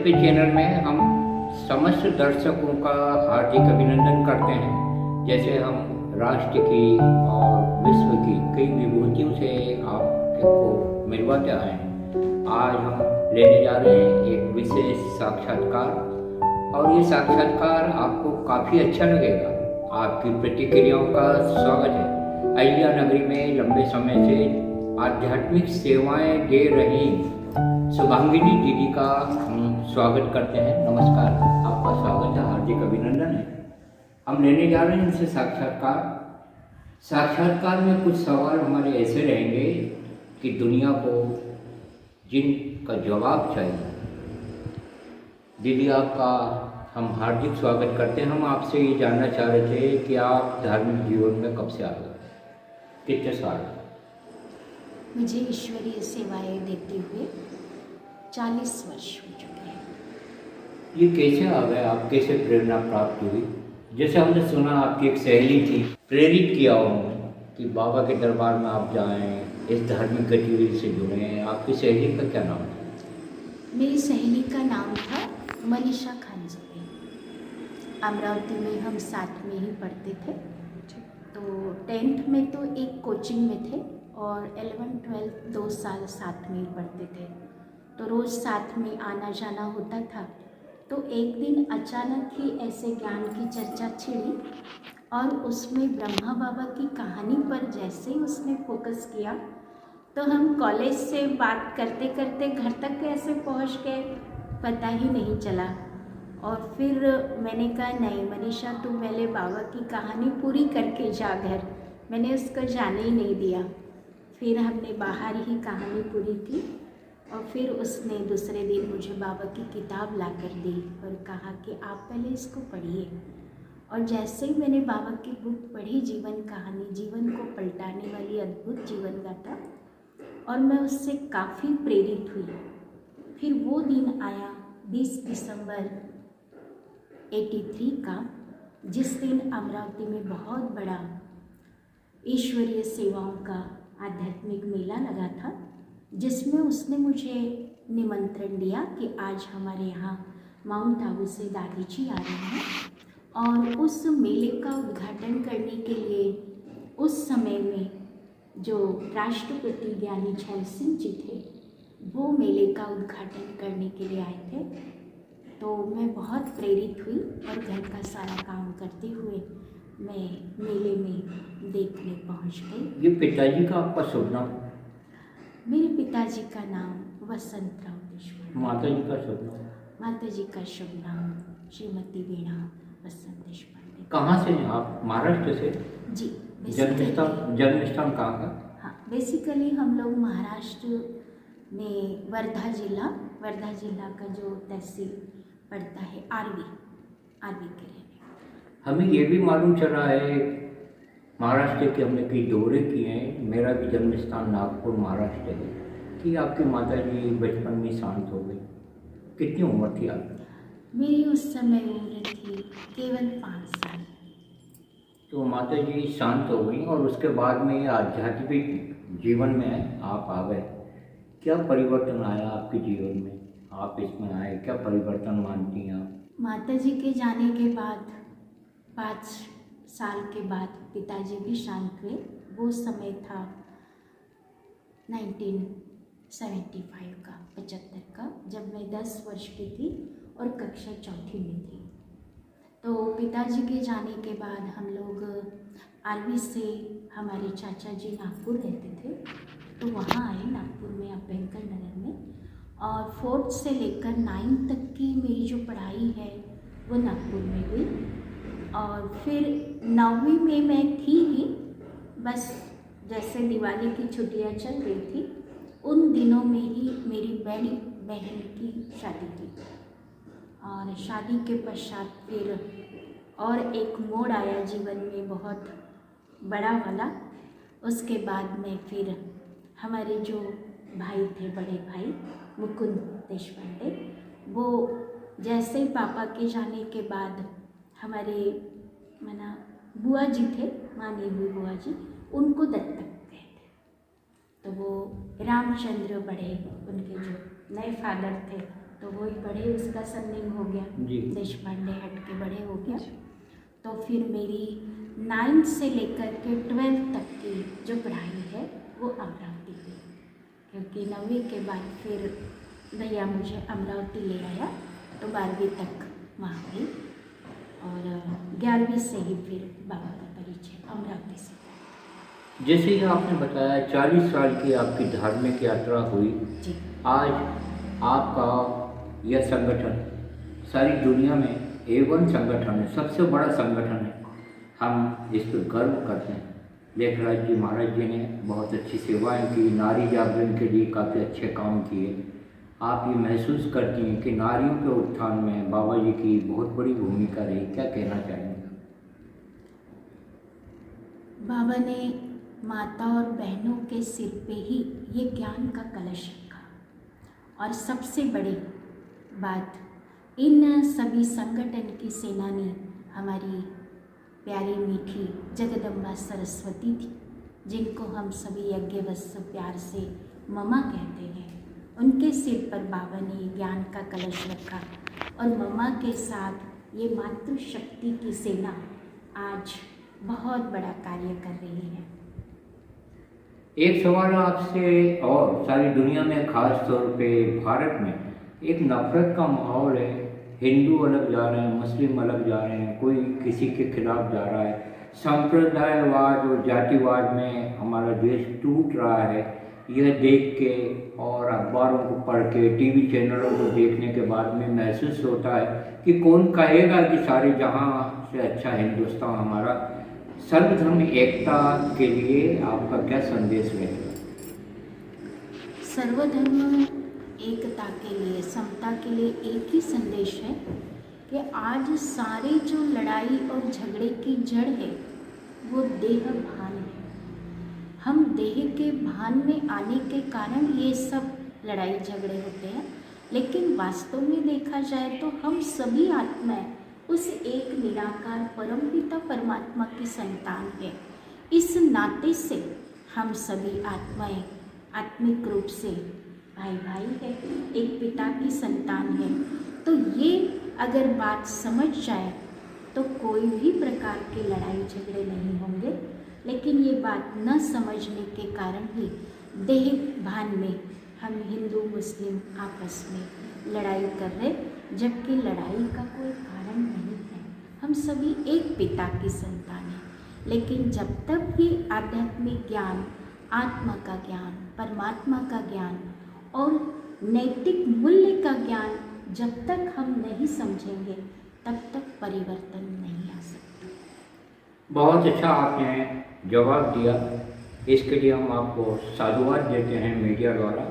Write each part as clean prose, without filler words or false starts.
पे चैनल में हम समस्त दर्शकों का हार्दिक अभिनंदन करते हैं। जैसे हम राष्ट्र की और विश्व की कई विभूतियों से आपको मिलवाते आए हैं। आज हम लेने जा रहे हैं एक विशेष साक्षात्कार, और ये साक्षात्कार आपको काफ़ी अच्छा लगेगा। आपकी प्रतिक्रियाओं का स्वागत है। अहिल्या नगरी में लंबे समय से आध्यात्मिक सेवाएं दे रही शुभांगिनी दीदी का हम स्वागत करते हैं। नमस्कार, आपका स्वागत है, हार्दिक अभिनंदन है। हम लेने जा रहे हैं इनसे साक्षात्कार में कुछ सवाल हमारे ऐसे रहेंगे कि दुनिया को जिनका जवाब चाहिए। दीदी, आपका हम हार्दिक स्वागत करते हैं। हम आपसे ये जानना चाह रहे थे कि आप धार्मिक जीवन में कब से आ गए, कितने साल? मुझे ईश्वरीय सेवाएं देते हुए 40 वर्ष हो चुके हैं। ये कैसे आ गए, आप कैसे प्रेरणा प्राप्त हुई? जैसे हमने सुना आपकी एक सहेली थी, प्रेरित किया उन्होंने कि बाबा के दरबार में आप जाएं, इस धार्मिक गतिविधि से जुड़ें। आपकी सहेली का क्या नाम था? मेरी सहेली का नाम था मनीषा खानजोड़ी। अमरावती में हम साथ में ही पढ़ते थे। तो 10th में तो एक कोचिंग में थे और 11th 12th 2 साल साथ में ही पढ़ते थे। तो रोज़ साथ में आना जाना होता था। तो एक दिन अचानक ही ऐसे ज्ञान की चर्चा छिड़ी और उसमें ब्रह्मा बाबा की कहानी पर जैसे ही उसने फोकस किया तो हम कॉलेज से बात करते करते घर तक कैसे पहुंच गए पता ही नहीं चला। और फिर मैंने कहा, नहीं मनीषा, तू पहले बाबा की कहानी पूरी करके जा घर। मैंने उसको जाने ही नहीं दिया। फिर हमने बाहर ही कहानी पूरी की और फिर उसने दूसरे दिन मुझे बाबा की किताब ला कर दी और कहा कि आप पहले इसको पढ़िए। और जैसे ही मैंने बाबा की बुक पढ़ी, जीवन कहानी, जीवन को पलटाने वाली अद्भुत जीवन गाथा, और मैं उससे काफ़ी प्रेरित हुई। फिर वो दिन आया 20 दिसंबर 83 का, जिस दिन अमरावती में बहुत बड़ा ईश्वरीय सेवाओं का आध्यात्मिक मेला लगा था, जिसमें उसने मुझे निमंत्रण दिया कि आज हमारे यहाँ माउंट आबू से दादी जी आ रहे हैं और उस मेले का उद्घाटन करने के लिए उस समय में जो राष्ट्रपति ज्ञानी छौल सिंह जी थे, वो मेले का उद्घाटन करने के लिए आए थे। तो मैं बहुत प्रेरित हुई और घर का सारा काम करते हुए मैं मेले में देखने पहुंच गई। ये पिताजी का आपका शुभ नाम? मेरे पिताजी का नाम वसंतराव देशपांडे। माता जी का शुभ नाम? माता जी का शुभ नाम श्रीमती वीणा वसंत देशपांडे। कहाँ से हैं आप? महाराष्ट्र से? जी। जन्मस्थान कहाँ का? हाँ, बेसिकली हम लोग महाराष्ट्र में वर्धा जिला का जो तहसील पड़ता है आरवी के रहने। हमें ये भी मालूम चला है, महाराष्ट्र के हमने कई दौरे किए हैं, मेरा भी जन्म स्थान नागपुर महाराष्ट्र है, कि आपकी माता जी बचपन में शांत हो गई। कितनी उम्र थी आपकी? मेरी उस समय उम्र थी केवल 5 साल। तो माता जी शांत हो गई और उसके बाद में ये आध्यात्मिक जीवन में आप आ गए। क्या परिवर्तन आया आपके जीवन में? आप इसमें आए, क्या परिवर्तन मानती हैं आप? माता जी के जाने के बाद 5 साल के बाद पिताजी भी शांत हुए। वो समय था 1975 का, 75 का, जब मैं 10 वर्ष की थी और कक्षा 4थी में थी। तो पिताजी के जाने के बाद हम लोग आरवी से, हमारे चाचा जी नागपुर रहते थे, तो वहाँ आए नागपुर में, अभ्यंकर नगर में। और 4th से लेकर 9th तक की मेरी जो पढ़ाई है वो नागपुर में हुई। और फिर 9वीं में मैं थी ही, बस जैसे दिवाली की छुट्टियां चल रही थी, उन दिनों में ही मेरी बड़ी बहन की शादी थी। और शादी के पश्चात फिर और एक मोड़ आया जीवन में, बहुत बड़ा वाला। उसके बाद में फिर हमारे जो भाई थे, बड़े भाई मुकुंद देशपांडे, वो जैसे ही पापा के जाने के बाद हमारे बुआ जी थे, मानी हुई बुआ जी, उनको दत्तक गए थे। तो वो रामचंद्र बड़े, उनके जो नए फादर थे, तो वही बड़े उसका सरनेम हो गया, जी। देशपांडे हट के बड़े हो गया। तो फिर मेरी 9th से लेकर के 12th तक की जो पढ़ाई है वो अमरावती हुई, क्योंकि 9वीं के बाद फिर भैया मुझे अमरावती ले आया, तो 12वीं तक वहाँ हुई और 11वीं से ही फिर बाबा का परिचय अमरावती से। जैसे ही आपने बताया 40 साल की आपकी धार्मिक यात्रा हुई, जी। आज आपका यह संगठन सारी दुनिया में A1 संगठन है, सबसे बड़ा संगठन है। हम इस पर गर्व करते हैं। लेखराज जी महाराज जी ने बहुत अच्छी सेवाएं की, नारी जागरण के लिए काफ़ी अच्छे काम किए। आप ये महसूस करती हैं कि नारियों के उत्थान में बाबा जी की बहुत बड़ी भूमिका रही, क्या कहना चाहेंगे? बाबा ने माता और बहनों के सिर पे ही ये ज्ञान का कलश रखा, और सबसे बड़ी बात, इन सभी संगठन की सेनानी हमारी प्यारी मीठी जगदम्बा सरस्वती थी, जिनको हम सभी यज्ञवत्स प्यार से ममा कहते हैं। उनके सिर पर बाबा ने ये ज्ञान का कलश रखा, और ममा के साथ ये मातृशक्ति की सेना आज बहुत बड़ा कार्य कर रही है। एक सवाल आपसे, और सारी दुनिया में खास तौर पे भारत में एक नफरत का माहौल है। हिंदू अलग जा रहे हैं, मुस्लिम अलग जा रहे हैं, कोई किसी के खिलाफ जा रहा है। संप्रदायवाद और जातिवाद में हमारा देश टूट रहा है। यह देख के और अखबारों को पढ़ के, टीवी चैनलों को देखने के बाद में महसूस होता है कि कौन कहेगा कि सारे जहां से अच्छा हिंदुस्तान हमारा। सर्वधर्म एकता के लिए आपका क्या संदेश रहेगा? सर्वधर्म एकता के लिए, समता के लिए एक ही संदेश है कि आज सारे जो लड़ाई और झगड़े की जड़ है वो देह भान है। हम देह के भान में आने के कारण ये सब लड़ाई झगड़े होते हैं, लेकिन वास्तव में देखा जाए तो हम सभी आत्माएं उस एक निराकार परमपिता परमात्मा की संतान है। इस नाते से हम सभी आत्माएं आत्मिक रूप से भाई भाई है, एक पिता की संतान है। तो ये अगर बात समझ जाए तो कोई भी प्रकार के लड़ाई झगड़े नहीं होंगे, लेकिन ये बात न समझने के कारण ही देह भान में हम हिंदू मुस्लिम आपस में लड़ाई कर रहे, जबकि लड़ाई का कोई कारण नहीं है। हम सभी एक पिता की संतान हैं। लेकिन जब तक ये आध्यात्मिक ज्ञान, आत्मा का ज्ञान, परमात्मा का ज्ञान और नैतिक मूल्य का ज्ञान जब तक हम नहीं समझेंगे, तब तक परिवर्तन नहीं आ सकता। बहुत अच्छा आपने जवाब दिया, इसके लिए हम आपको साधुवाद देते हैं मीडिया द्वारा।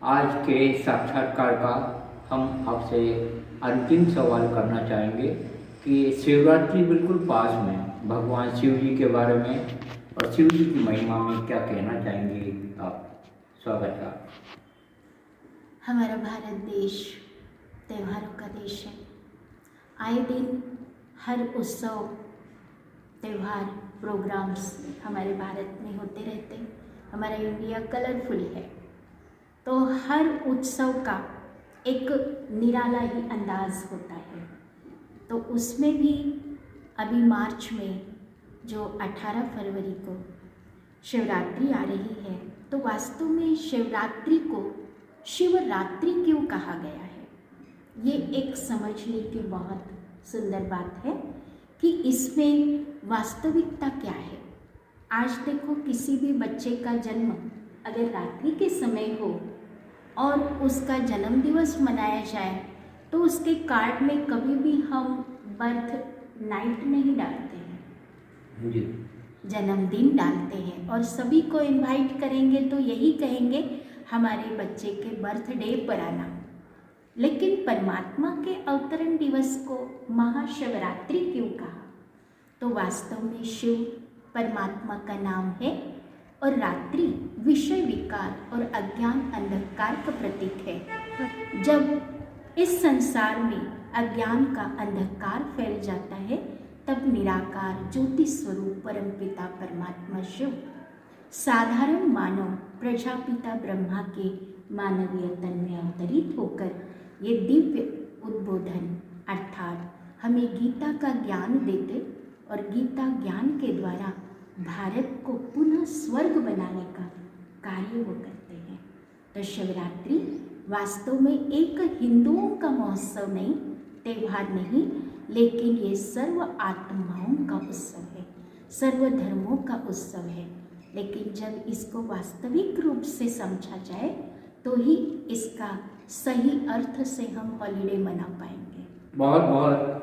आज के साक्षात्कार का हम आपसे अंतिम सवाल करना चाहेंगे कि शिवरात्रि बिल्कुल पास में, भगवान शिव जी के बारे में और शिव जी की महिमा में क्या कहना चाहेंगे आप? स्वागत है। हमारा भारत देश त्योहारों का देश है। आए दिन हर उत्सव, त्यौहार, प्रोग्राम्स हमारे भारत में होते रहते हैं। हमारा इंडिया कलरफुल है, तो हर उत्सव का एक निराला ही अंदाज होता है। तो उसमें भी अभी मार्च में जो 18 फरवरी को शिवरात्रि आ रही है, तो वास्तव में शिवरात्रि को शिवरात्रि क्यों कहा गया है, ये एक समझने की बहुत सुंदर बात है कि इसमें वास्तविकता क्या है। आज देखो, किसी भी बच्चे का जन्म अगर रात्रि के समय हो और उसका जन्म दिवस मनाया जाए, तो उसके कार्ड में कभी भी हम बर्थ नाइट नहीं डालते हैं जी, जन्मदिन डालते हैं। और सभी को इनवाइट करेंगे तो यही कहेंगे हमारे बच्चे के बर्थडे पर आना। लेकिन परमात्मा के अवतरण दिवस को महाशिवरात्रि क्यों कहा? तो वास्तव में शिव परमात्मा का नाम है और रात्रि विषय विकार और अज्ञान अंधकार का प्रतीक है। जब इस संसार में अज्ञान का अंधकार फैल जाता है, तब निराकार ज्योति स्वरूप परमपिता परमात्मा शिव साधारण मानव प्रजापिता ब्रह्मा के मानवीय तन में अवतरित होकर ये दिव्य उद्बोधन अर्थात हमें गीता का ज्ञान देते और गीता ज्ञान के द्वारा भारत को पुनः स्वर्ग बनाने का कार्य वो करते हैं। तो शिवरात्रि वास्तव में एक हिंदुओं का महोत्सव नहीं, त्यौहार नहीं, लेकिन ये सर्व आत्माओं का उत्सव है, सर्व धर्मों का उत्सव है। लेकिन जब इसको वास्तविक रूप से समझा जाए तो ही इसका सही अर्थ से हम हॉलीडे मना पाएंगे। बहुत बहुत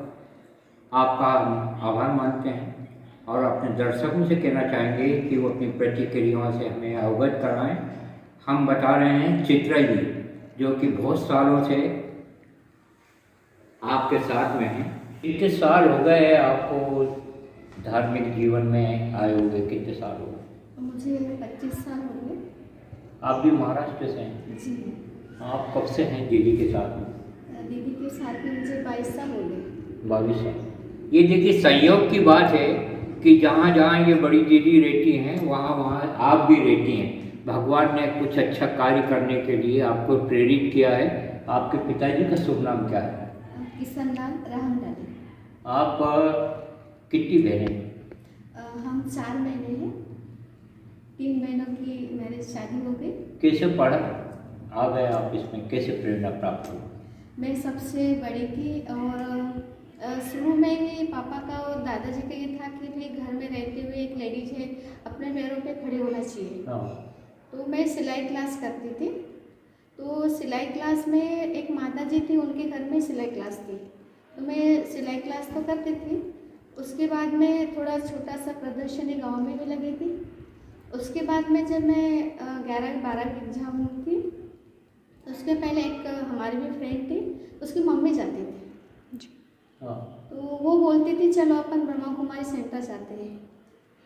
आपका हम आभार मानते हैं और अपने दर्शकों से कहना चाहेंगे कि वो अपनी प्रतिक्रियाओं से हमें अवगत कराएं। हम बता रहे हैं चित्रा जी, जो कि बहुत सालों से आपके साथ में हैं। कितने साल हो गए आपको धार्मिक जीवन में आए हुए? कितने साल हो गए? मुझे 25 साल हो गए। आप भी महाराष्ट्र से हैं? जी। आप कब से हैं दीदी के साथ में? दीदी के साथ में मुझे 22 साल हो गए। 22 साल। ये देखिए संयोग की बात है कि जहाँ जहाँ ये बड़ी दीदी रहती हैं वहाँ वहाँ आप भी रहती हैं। भगवान ने कुछ अच्छा कार्य करने के लिए आपको प्रेरित किया है। आपके पिताजी का शुभ नाम क्या है? किशन लाल रामलाल। आप कितनी बहनें? हम 4 महीने हैं। 3 महीनों की मैरिज शादी हो गई। कैसे पढ़ा आ गए आप इसमें? कैसे प्रेरणा प्राप्त हुई? मैं सबसे बड़ी थी और शुरू में ही पापा का और दादाजी का ये था कि भाई घर में रहते हुए एक लेडीज है, अपने पैरों पे खड़े होना चाहिए। तो मैं सिलाई क्लास करती थी। तो सिलाई क्लास में एक माता जी थी, उनके घर में सिलाई क्लास थी, तो मैं सिलाई क्लास तो करती थी। उसके बाद में थोड़ा छोटा सा प्रदर्शनी गांव में भी लगी थी। उसके बाद में जब मैं 11-12 एग्जाम थी, उसके पहले एक हमारी भी फ्रेंड थी, उसकी मम्मी जाती थी। तो वो बोलती थी चलो अपन ब्रह्मा कुमारी सेंटर जाते हैं।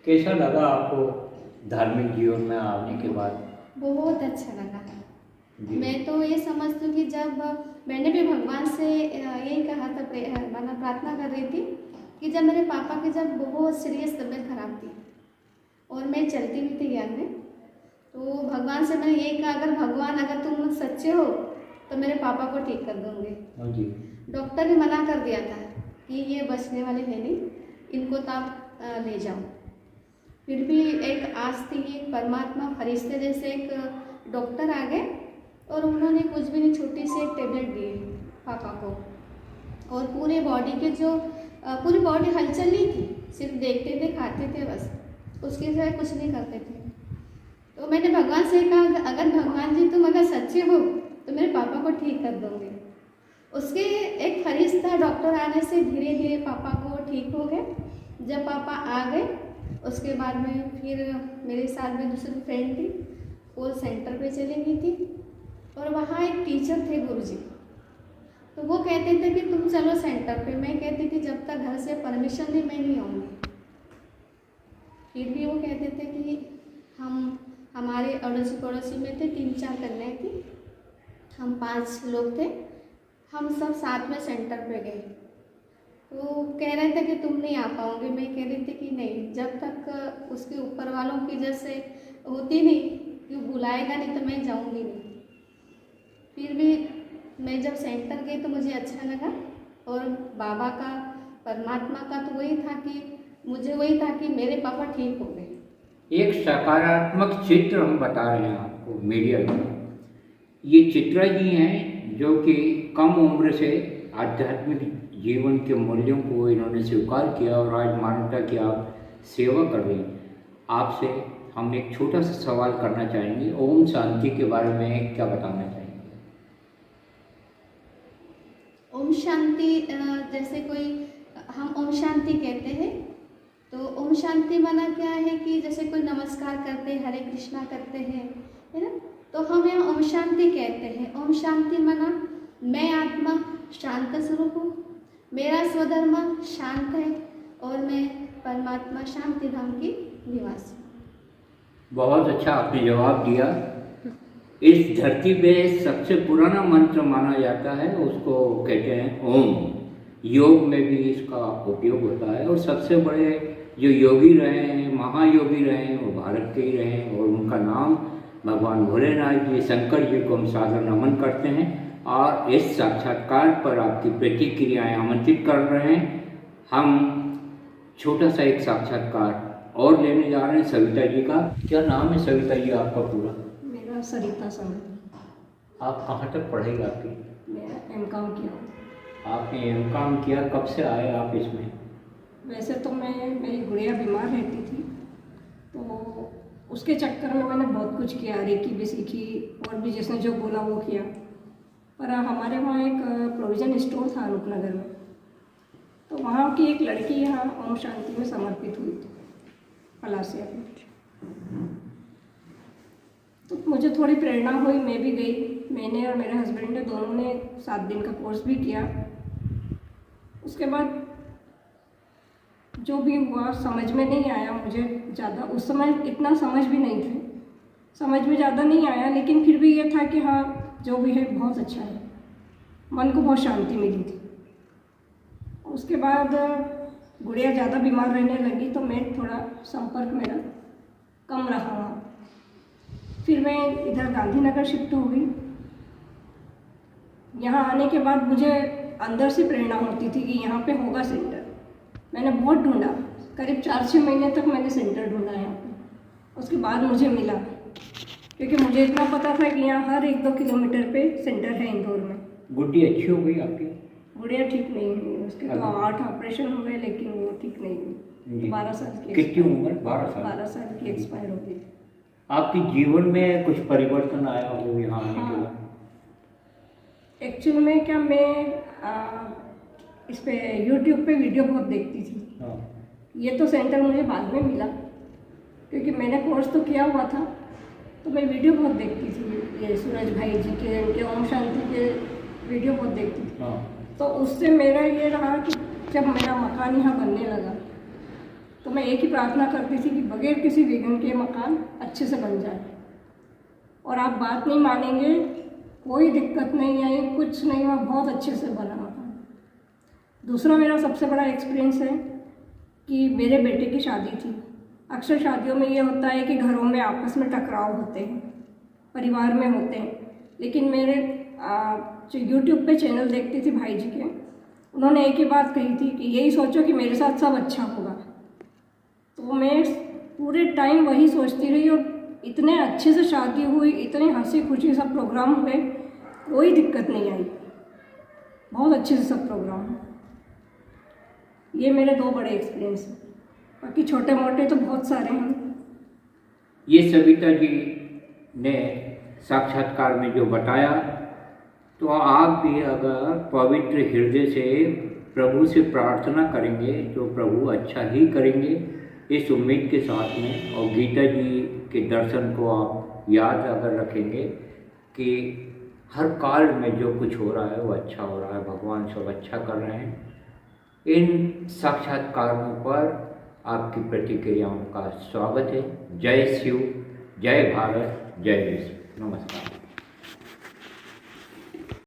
कैसा लगा आपको धार्मिक जीवन में आने के बाद? बहुत अच्छा लगा। मैं तो ये समझती हूँ कि जब मैंने भी भगवान से यही कहा था, प्रार्थना कर रही थी कि जब मेरे पापा की जब बहुत सीरियस तबीयत खराब थी और मैं चलती भी थी ज्ञान में, तो भगवान से मैंने यही कहा अगर भगवान अगर तुम सच्चे हो तो मेरे पापा को ठीक कर दूँगे। डॉक्टर ने मना कर दिया था कि ये बचने वाले हैं नहीं, इनको तो आप ले जाओ। फिर भी एक आस थी, एक परमात्मा फरिश्ते जैसे एक डॉक्टर आ गए और उन्होंने कुछ भी नहीं, छोटी सी एक टेबलेट दी पापा को और पूरे बॉडी के जो पूरी बॉडी हलचल नहीं थी, सिर्फ देखते थे, खाते थे, बस उसके सिवाय कुछ नहीं करते थे। तो मैंने भगवान से कहा अगर भगवान जी तुम अगर सच्चे हो तो मेरे पापा को ठीक कर दोगे। उसके एक फरिश्ता डॉक्टर आने से धीरे धीरे पापा को ठीक हो गए। जब पापा आ गए उसके बाद में फिर मेरे साथ में दूसरी फ्रेंड थी, वो सेंटर पे चली गई थी और वहाँ एक टीचर थे गुरुजी, तो वो कहते थे कि तुम चलो सेंटर पे। मैं कहती थी जब तक घर से परमिशन नहीं मैं नहीं आऊँगी। फिर भी वो कहते थे कि हम हमारे अड़ोसी पड़ोसी में थे 3-4 कन्याएं थी, हम 5 लोग थे, हम सब साथ में सेंटर पे गए। तो कह रहे थे कि तुम नहीं आ पाओगे। मैं कह रही थी कि नहीं, जब तक उसके ऊपर वालों की जैसे होती नहीं कि बुलाएगा नहीं तो मैं जाऊंगी नहीं। फिर भी मैं जब सेंटर गई तो मुझे अच्छा लगा और बाबा का, परमात्मा का तो वही था कि मुझे वही था कि मेरे पापा ठीक हो गए। एक सकारात्मक चित्र हम बता रहे हैं आपको मीडिया में। ये चित्रा जी हैं जो कि कम उम्र से आध्यात्मिक जीवन के मूल्यों को इन्होंने स्वीकार किया और आज मानवता की आप सेवा कर रही हैं। आपसे हम एक छोटा सा सवाल करना चाहेंगे, ओम शांति के बारे में क्या बताना चाहेंगे? ओम शांति जैसे कोई हम ओम शांति कहते हैं तो ओम शांति माना क्या है कि जैसे कोई नमस्कार करते हैं, हरे कृष्णा करते हैं, है ना, तो हम यहाँ ओम शांति कहते हैं। ओम शांति माना मैं आत्मा शांत स्वरूप हूँ, मेरा स्वधर्म शांत है और मैं परमात्मा शांति धाम की निवासी हूँ। बहुत अच्छा आपने जवाब दिया। इस धरती पे सबसे पुराना मंत्र माना जाता है, उसको कहते हैं ओम। योग में भी इसका उपयोग होता है और सबसे बड़े जो योगी रहे हैं, महायोगी रहे हैं, वो भारत के ही रहे हैं और उनका नाम भगवान भोलेनाथ जी, शंकर जी को हम सादर नमन करते हैं। और इस साक्षात्कार पर आपकी प्रतिक्रियाएं आमंत्रित कर रहे हैं। हम छोटा सा एक साक्षात्कार और लेने जा रहे हैं सविता जी का। क्या नाम है सविता जी आपका पूरा? मेरा सरिता संघ। आप कहाँ तक पढ़ाई आपकी? मैं एमकॉम किया। आपने एमकॉम किया, कब से आए आप इसमें? वैसे तो मेरी गुड़िया बीमार रहती थी, तो उसके चक्कर में मैंने बहुत कुछ किया, रेकी भी सीखी और भी जिसने जो बोला वो किया। पर हमारे वहाँ एक प्रोविज़न स्टोर था रूपनगर में, तो वहाँ की एक लड़की यहाँ ओम शांति में समर्पित हुई थी पलासिया में। तो मुझे थोड़ी प्रेरणा हुई, मैं भी गई। मैंने और मेरे हस्बैंड ने दोनों ने 7 दिन का कोर्स भी किया। उसके बाद जो भी हुआ समझ में नहीं आया मुझे ज़्यादा, उस समय इतना समझ भी नहीं थे, समझ में ज़्यादा नहीं आया, लेकिन फिर भी ये था कि हाँ जो भी है बहुत अच्छा है, मन को बहुत शांति मिली थी। उसके बाद गुड़िया ज़्यादा बीमार रहने लगी तो मैं थोड़ा संपर्क मेरा कम रहा वहाँ। फिर मैं इधर गांधीनगर शिफ्ट हो गई। यहाँ आने के बाद मुझे अंदर से प्रेरणा होती थी कि यहाँ पे होगा सेंटर। मैंने बहुत ढूंढा, करीब 4-6 महीने तक मैंने सेंटर ढूंढा यहाँ पे। उसके बाद मुझे मिला, क्योंकि मुझे इतना पता था कि यहाँ हर 1-2 किलोमीटर पे सेंटर है इंदौर में। गुड्डी अच्छी हो गई आपकी? गुड़िया ठीक नहीं हुई, उसके तो 8 ऑपरेशन हो गए, लेकिन वो ठीक नहीं हुई। 12 साल की। कितनी उम्र? 12 साल की एक्सपायर हो गई। आपके जीवन में कुछ परिवर्तन आया हो यहाँ आने के बाद? एक्चुअल में क्या, मैं इस पे यूट्यूब पे वीडियो बहुत देखती थी। हाँ। ये तो सेंटर मुझे बाद में मिला, क्योंकि मैंने कोर्स तो किया हुआ था, तो मैं वीडियो बहुत देखती थी। ये सूरज भाई जी के, उनके ओम शांति के वीडियो बहुत देखती थी। हाँ। तो उससे मेरा ये रहा कि जब मेरा मकान यहाँ बनने लगा तो मैं एक ही प्रार्थना करती थी कि बगैर किसी विघ्न के मकान अच्छे से बन जाए। और आप बात नहीं मानेंगे, कोई दिक्कत नहीं आई, कुछ नहीं हुआ, बहुत अच्छे से बना मकान। दूसरा मेरा सबसे बड़ा एक्सपीरियंस है कि मेरे बेटे की शादी थी। अक्सर शादियों में ये होता है कि घरों में आपस में टकराव होते हैं, परिवार में होते हैं, लेकिन मेरे जो यूट्यूब पे चैनल देखती थी भाई जी के, उन्होंने एक ही बात कही थी कि यही सोचो कि मेरे साथ सब अच्छा होगा। तो मैं पूरे टाइम वही सोचती रही और इतने अच्छे से शादी हुई, इतने हंसी खुशी सब प्रोग्राम हुए, कोई दिक्कत नहीं आई, बहुत अच्छे से सब प्रोग्राम हुए। ये मेरे 2 बड़े एक्सपीरियंस हैं, बाकी छोटे मोटे तो बहुत सारे हैं। ये सविता जी ने साक्षात्कार में जो बताया, तो आप भी अगर पवित्र हृदय से प्रभु से प्रार्थना करेंगे तो प्रभु अच्छा ही करेंगे, इस उम्मीद के साथ में। और गीता जी के दर्शन को आप याद अगर रखेंगे कि हर काल में जो कुछ हो रहा है वो अच्छा हो रहा है, भगवान सब अच्छा कर रहे हैं। इन साक्षात्कारों पर आपकी प्रतिक्रियाओं का स्वागत है। जय शिव, जय भारत, जय विश्व। नमस्कार।